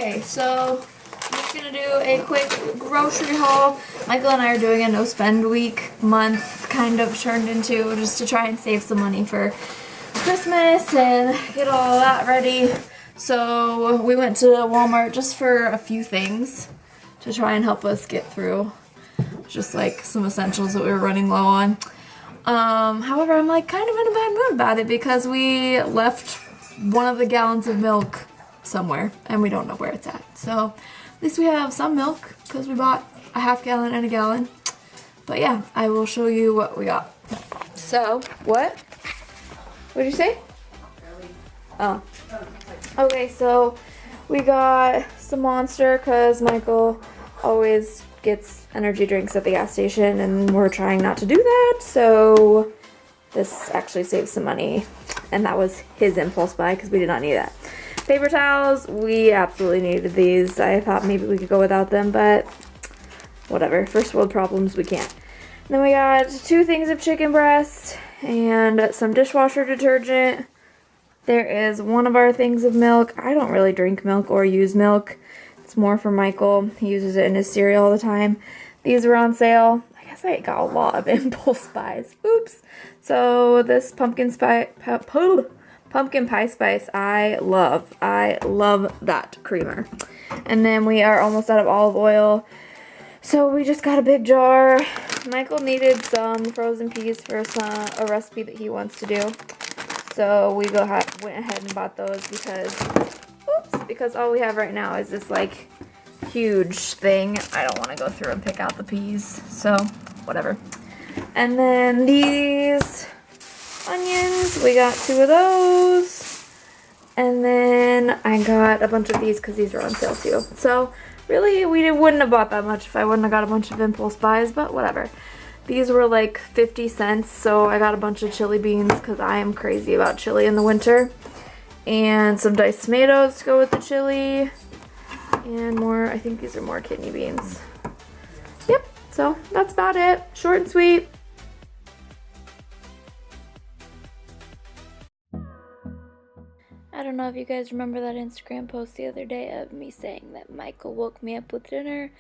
Okay, so I'm just gonna do a quick grocery haul. Michael and I are doing a no spend week, month kind of turned into, just to try and save some money for Christmas and get all that ready. So we went to Walmart just for a few things to try and help us get through just like some essentials that we were running low on. However, I'm like kind of in a bad mood about it because we left one of the gallons of milk somewhere and we don't know where it's at. So at least we have some milk because we bought a half gallon and a gallon. But yeah, I will show you what we got. So, what? What'd you say? Oh. Okay, so we got some Monster because Michael always gets energy drinks at the gas station and we're trying not to do that. So this actually saves some money. And that was his impulse buy because we did not need that. Paper towels, we absolutely needed these. I thought maybe we could go without them, but whatever. First world problems, we can't. And then we got 2 things of chicken breast and some dishwasher detergent. There is one of our things of milk. I don't really drink milk or use milk. It's more for Michael. He uses it in his cereal all the time. These were on sale. I guess I got a lot of impulse buys. Oops. So this pumpkin pie spice I love. I love that creamer. And then we are almost out of olive oil. So we just got a big jar. Michael needed some frozen peas for a recipe that he wants to do. So we went ahead and bought those because all we have right now is this like huge thing. I don't want to go through and pick out the peas. So whatever. And then these onions, we got 2 of those. And then I got a bunch of these because these are on sale too. So really, we wouldn't have bought that much if I wouldn't have got a bunch of impulse buys, but whatever. These were like 50 cents, so I got a bunch of chili beans because I am crazy about chili in the winter. And some diced tomatoes to go with the chili. And more, I think these are more kidney beans. Yep, so that's about it. Short and sweet. I don't know if you guys remember that Instagram post the other day of me saying that Michael woke me up with dinner.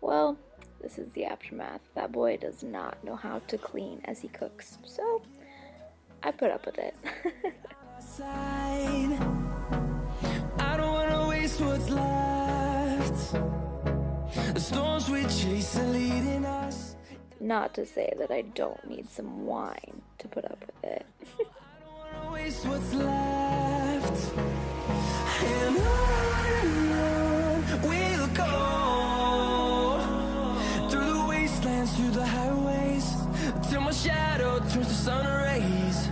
Well, this is the aftermath. That boy does not know how to clean as he cooks. So, I put up with it. I don't wanna waste what's left. The storms we chase are leading us. Not to say that I don't need some wine to put up with it. I don't wanna waste what's left. And on we'll go through the wastelands, through the highways, till my shadow turns to sun rays.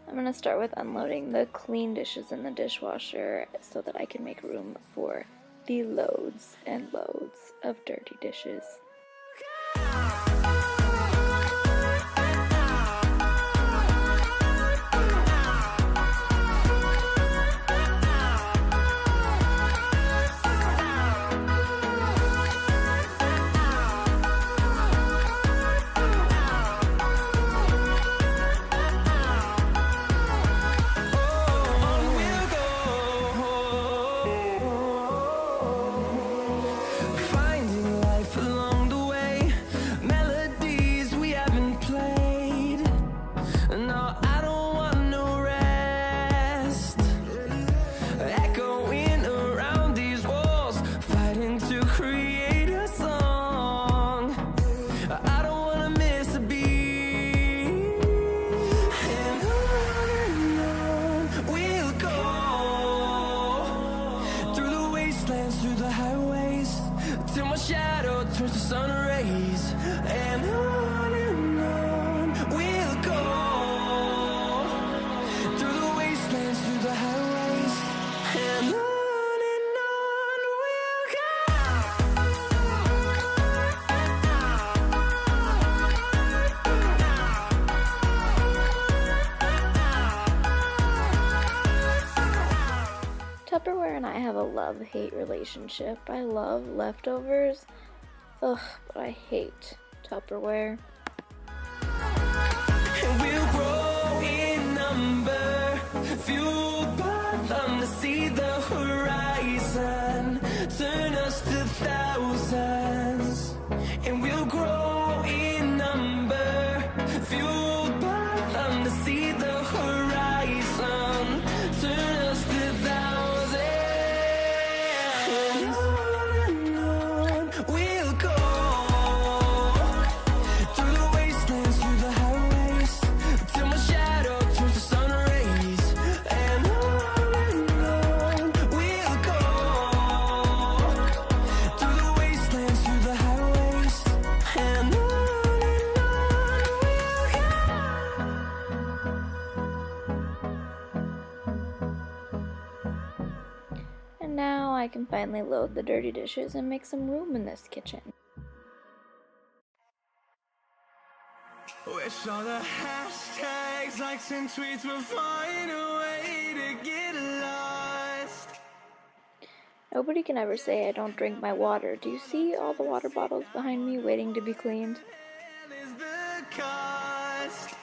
I'm gonna start with unloading the clean dishes in the dishwasher so that I can make room for the loads and loads of dirty dishes. Through the highways, till my shadow turns to sun rays. And on we'll go through the wastelands, through the highways. And on Tupperware and I have a love-hate relationship. I love leftovers. Ugh, but I hate Tupperware. We'll grow in number, fueled by them to see the horizon. Now I can finally load the dirty dishes and make some room in this kitchen. Wish all the hashtags, likes, and tweets would find a way to get lost. Nobody can ever say I don't drink my water. Do you see all the water bottles behind me waiting to be cleaned? Is the cost.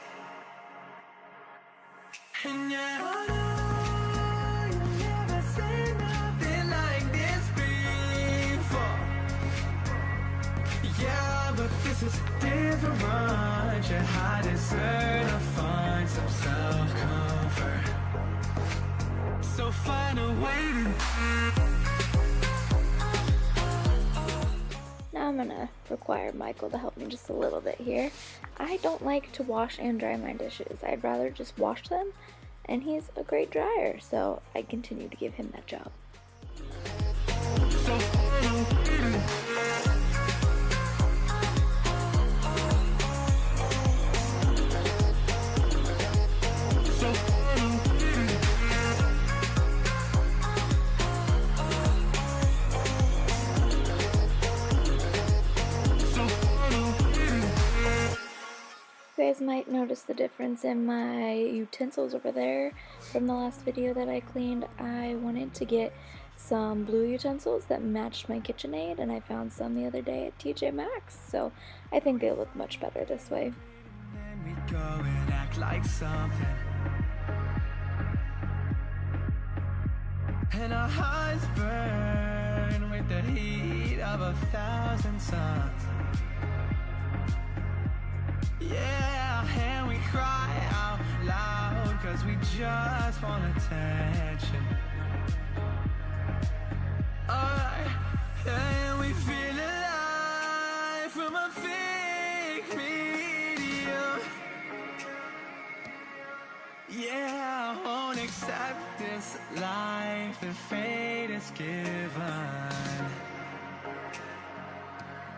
And yet I know you've never seen nothing like this before. Yeah, but this is different. I deserve to find some self-comfort. So find a way to. Now I'm gonna require Michael to help me just a little bit here. I don't like to wash and dry my dishes. I'd rather just wash them, and he's a great dryer, so I continue to give him that job. You guys might notice the difference in my utensils over there from the last video that I cleaned. I wanted to get some blue utensils that matched my KitchenAid, and I found some the other day at TJ Maxx, so I think they look much better this way. Then we go and act like something, and our hearts burn with the heat of 1,000 suns. Yeah, and we cry out loud, cause we just want attention. Alright, and we feel alive from a fake medium. Yeah, I won't accept this life that fate is given.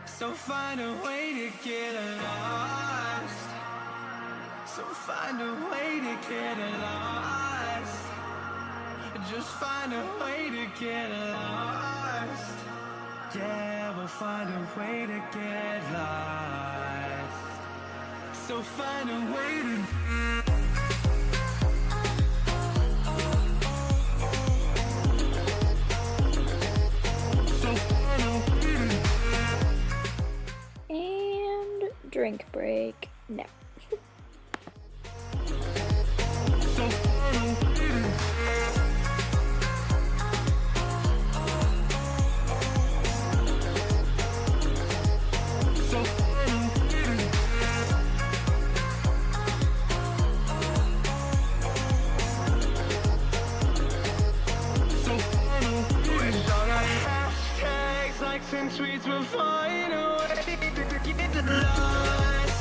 So find a way to get lost. So find a way to get lost. Just find a way to get lost. Yeah, we'll find a way to get lost. So find a way to. And drink break now. And tweets will find a way to get lost.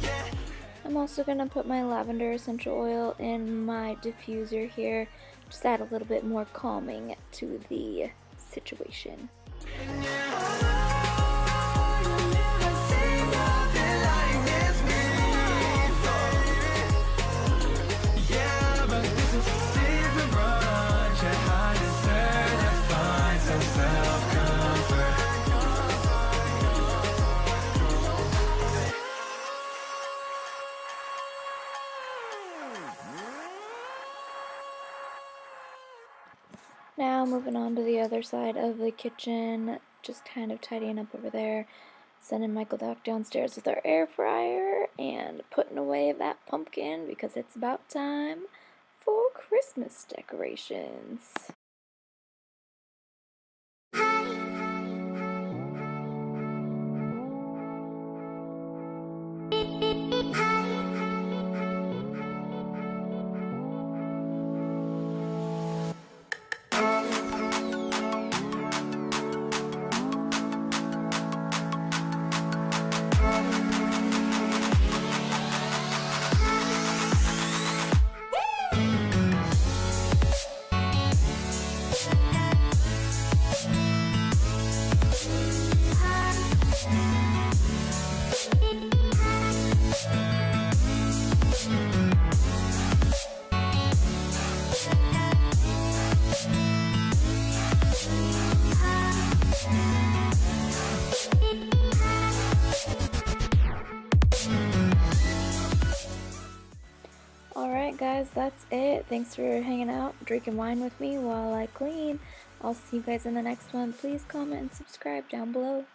Yeah. I'm also gonna put my lavender essential oil in my diffuser here, just add a little bit more calming to the situation. And yeah, I know you've never seen nothing like this before. Yeah, but this is different, brunch. I deserve to find some self-comfort. Now moving on to the other side of the kitchen, just kind of tidying up over there, sending Michael back downstairs with our air fryer, and putting away that pumpkin because it's about time for Christmas decorations. Alright guys, that's it. Thanks for hanging out, drinking wine with me while I clean. I'll see you guys in the next one. Please comment and subscribe down below.